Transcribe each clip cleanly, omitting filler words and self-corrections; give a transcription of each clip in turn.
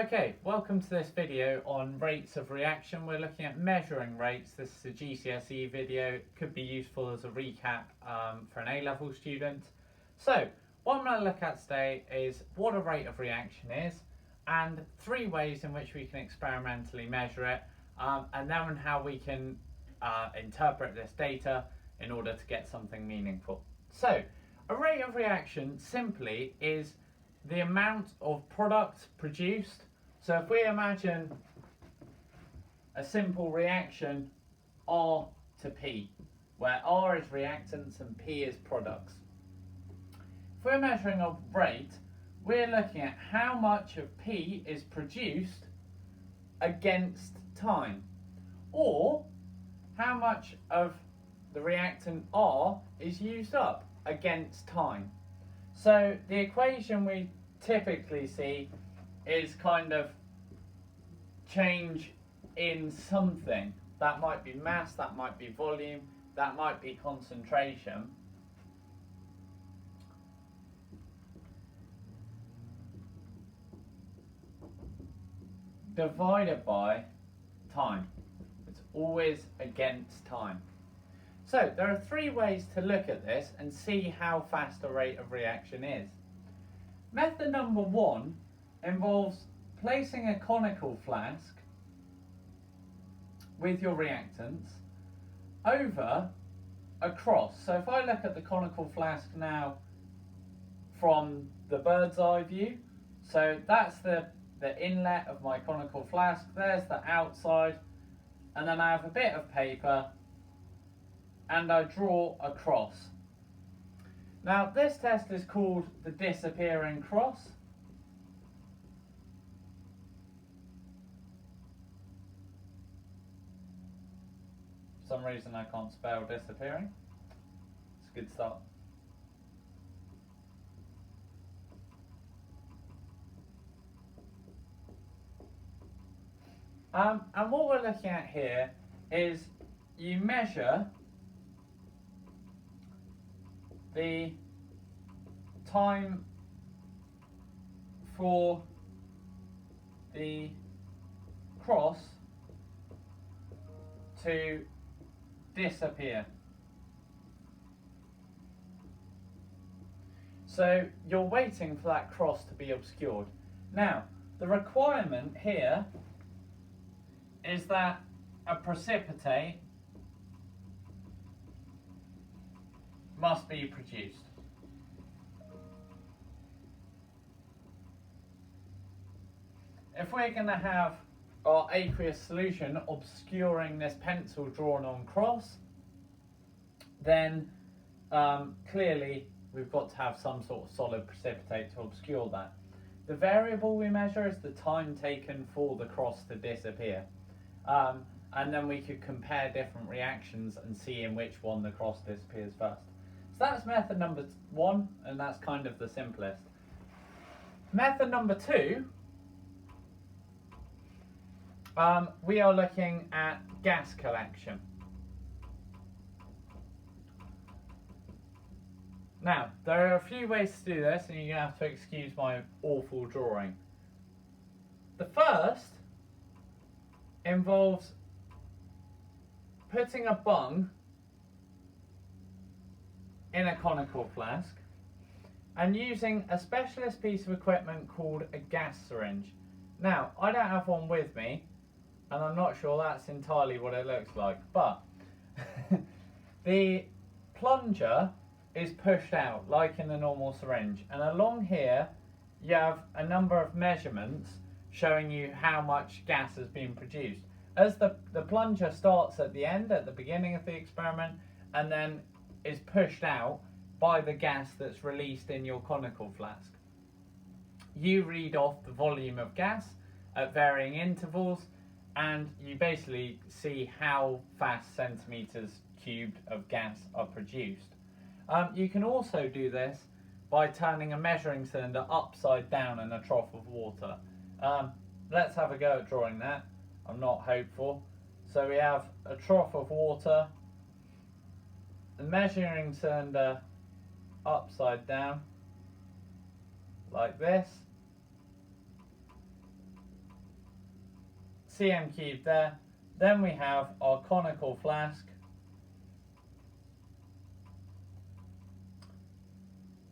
Okay, welcome to this video on rates of reaction. We're looking at measuring rates. This is a GCSE video. It could be useful as a recap for an A-level student. So, what I'm going to look at today is what a rate of reaction is and 3 ways in which we can experimentally measure it, and then how we can interpret this data in order to get something meaningful. So, a rate of reaction simply is the amount of product produced. So if we imagine a simple reaction R to P, where R is reactants and P is products. If we're measuring a rate, we're looking at how much of P is produced against time, or how much of the reactant R is used up against time. So the equation we typically see is kind of change in something. That might be mass, that might be volume, that might be concentration. Divided by time. It's always against time. So there are 3 ways to look at this and see how fast a rate of reaction is. Method number 1 involves placing a conical flask with your reactants over a cross. So if I look at the conical flask now from the bird's eye view, so that's the inlet of my conical flask, there's the outside, and then I have a bit of paper and I draw a cross. Now this test is called the disappearing cross. For some reason I can't spell disappearing. It's a good start. And what we're looking at here is you measure the time for the cross to disappear. So you're waiting for that cross to be obscured. Now, the requirement here is that a precipitate must be produced. If we're going to have our aqueous solution obscuring this pencil drawn on cross, then clearly we've got to have some sort of solid precipitate to obscure that. The variable we measure is the time taken for the cross to disappear. And then we could compare different reactions and see in which one the cross disappears first. So that's method number 1, and that's kind of the simplest. Method number 2, we are looking at gas collection. Now, there are a few ways to do this, and you're going to have to excuse my awful drawing. The first involves putting a bung in a conical flask and using a specialist piece of equipment called a gas syringe. Now, I don't have one with me, and I'm not sure that's entirely what it looks like, but the plunger is pushed out like in a normal syringe, and along here you have a number of measurements showing you how much gas has been produced. As the plunger starts at the end, at the beginning of the experiment, and then is pushed out by the gas that's released in your conical flask. You read off the volume of gas at varying intervals, and you basically see how fast centimetres cubed of gas are produced. You can also do this by turning a measuring cylinder upside down in a trough of water. Let's have a go at drawing that. I'm not hopeful. So we have a trough of water, the measuring cylinder upside down, like this. cm cubed there. Then we have our conical flask.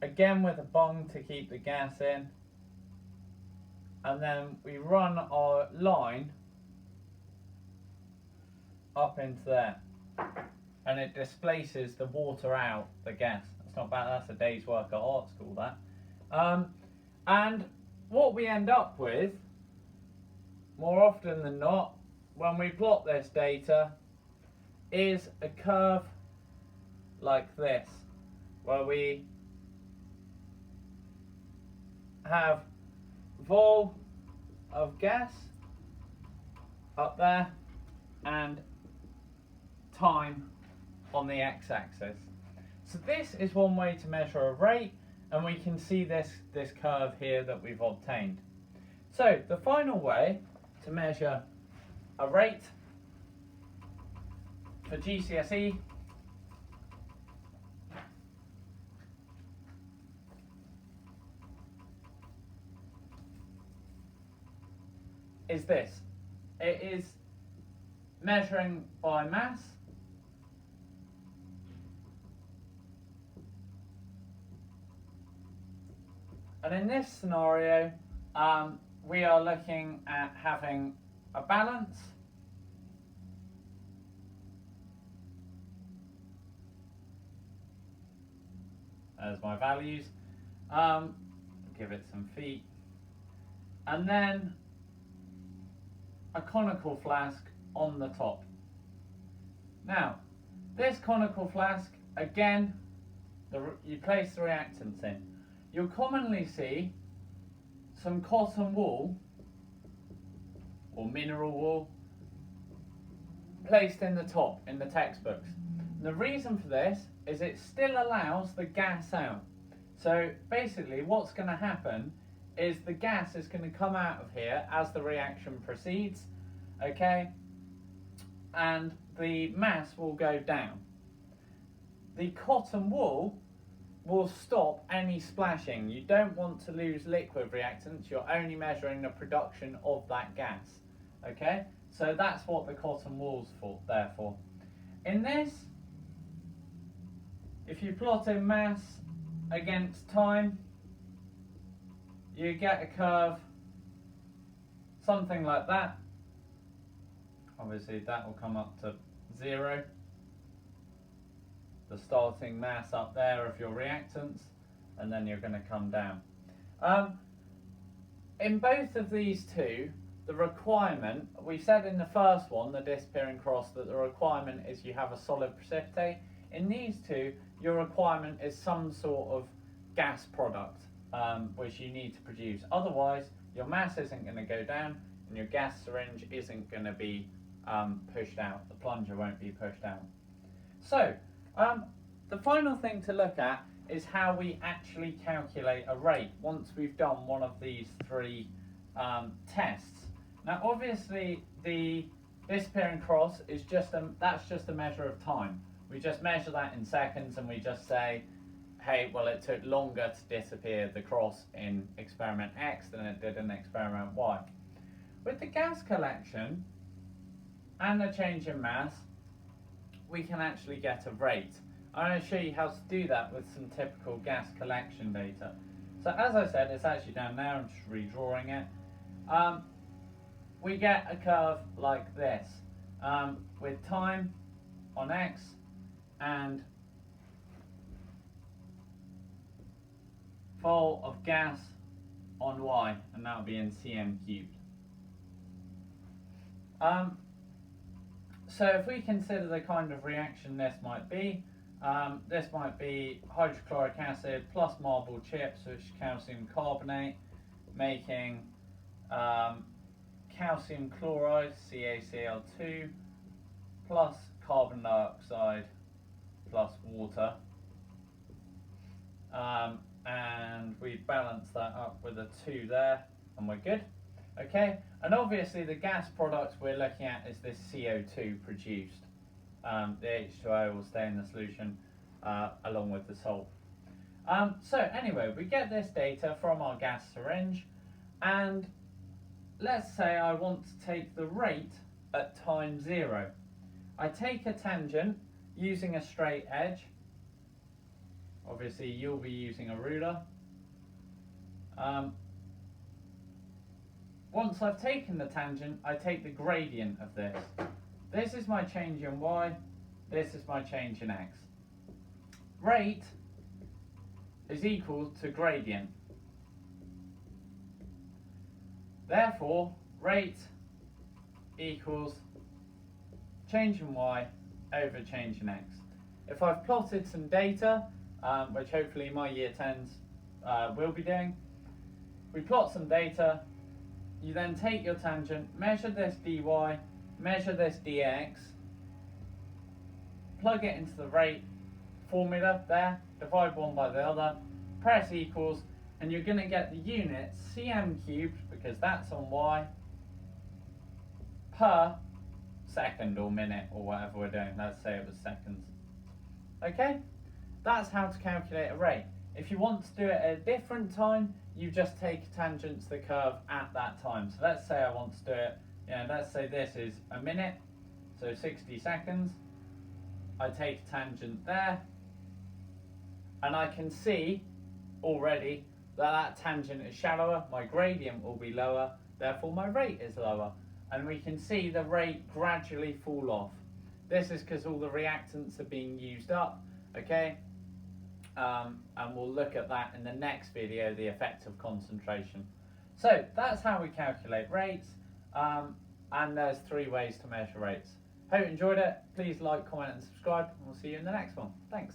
Again with a bung to keep the gas in. And then we run our line up into there. And it displaces the water out, the gas. That's not bad, that's a day's work at art school, that. And what we end up with, more often than not, when we plot this data, is a curve like this, where we have vol of gas up there and time on the x-axis. So this is one way to measure a rate, and we can see this curve here that we've obtained. So the final way to measure a rate for GCSE is this. It is measuring by mass. And in this scenario, we are looking at having a balance as my values. Give it some feet. And then a conical flask on the top. Now, this conical flask, again, you place the reactants in. You'll commonly see some cotton wool or mineral wool placed in the top in the textbooks. And the reason for this is it still allows the gas out. So basically what's going to happen is the gas is going to come out of here as the reaction proceeds, okay, and the mass will go down. The cotton wool will stop any splashing. You don't want to lose liquid reactants, you're only measuring the production of that gas, okay? So that's what the cotton wool's there for. In this, if you plot in mass against time, you get a curve something like that. Obviously that will come up to 0. The starting mass up there of your reactants, and then you're going to come down. In both of these two, the requirement, we said in the first one, the disappearing cross, that the requirement is you have a solid precipitate. In these two, your requirement is some sort of gas product, which you need to produce. Otherwise, your mass isn't going to go down, and your gas syringe isn't going to be pushed out. The plunger won't be pushed out. So, the final thing to look at is how we actually calculate a rate once we've done one of these three tests. Now obviously the disappearing cross is that's just a measure of time. We just measure that in seconds and we just say, hey, well it took longer to disappear the cross in experiment X than it did in experiment Y. With the gas collection and the change in mass, we can actually get a rate. I'm going to show you how to do that with some typical gas collection data. So as I said, it's actually down there, I'm just redrawing it. We get a curve like this, with time on X and vol of gas on Y, and that'll be in cm cubed. So if we consider the kind of reaction this might be hydrochloric acid plus marble chips, which is calcium carbonate, making calcium chloride, CaCl2, plus carbon dioxide plus water. And we balance that up with a 2 there, and we're good. Okay, and obviously the gas product we're looking at is this CO2 produced. The H2O will stay in the solution along with the salt. So anyway, we get this data from our gas syringe, and let's say I want to take the rate at time 0. I take a tangent using a straight edge. Obviously you'll be using a ruler. Once I've taken the tangent, I take the gradient of this. This is my change in y, this is my change in x. Rate is equal to gradient. Therefore, rate equals change in y over change in x. If I've plotted some data, which hopefully my year 10s will be doing, we plot some data, you then take your tangent, measure this dy, measure this dx, plug it into the rate formula there, divide one by the other, press equals, and you're going to get the unit cm cubed, because that's on y, per second or minute or whatever we're doing. Let's say it was seconds. Okay, that's how to calculate a rate. If you want to do it at a different time, you just take a tangent to the curve at that time. So let's say I want to do it, let's say this is a minute, so 60 seconds. I take a tangent there, and I can see already that tangent is shallower, my gradient will be lower, therefore my rate is lower. And we can see the rate gradually fall off. This is because all the reactants are being used up, okay? And we'll look at that in the next video, the effect of concentration. So that's how we calculate rates, and there's 3 ways to measure rates. Hope you enjoyed it. Please like, comment and subscribe, and we'll see you in the next one. Thanks.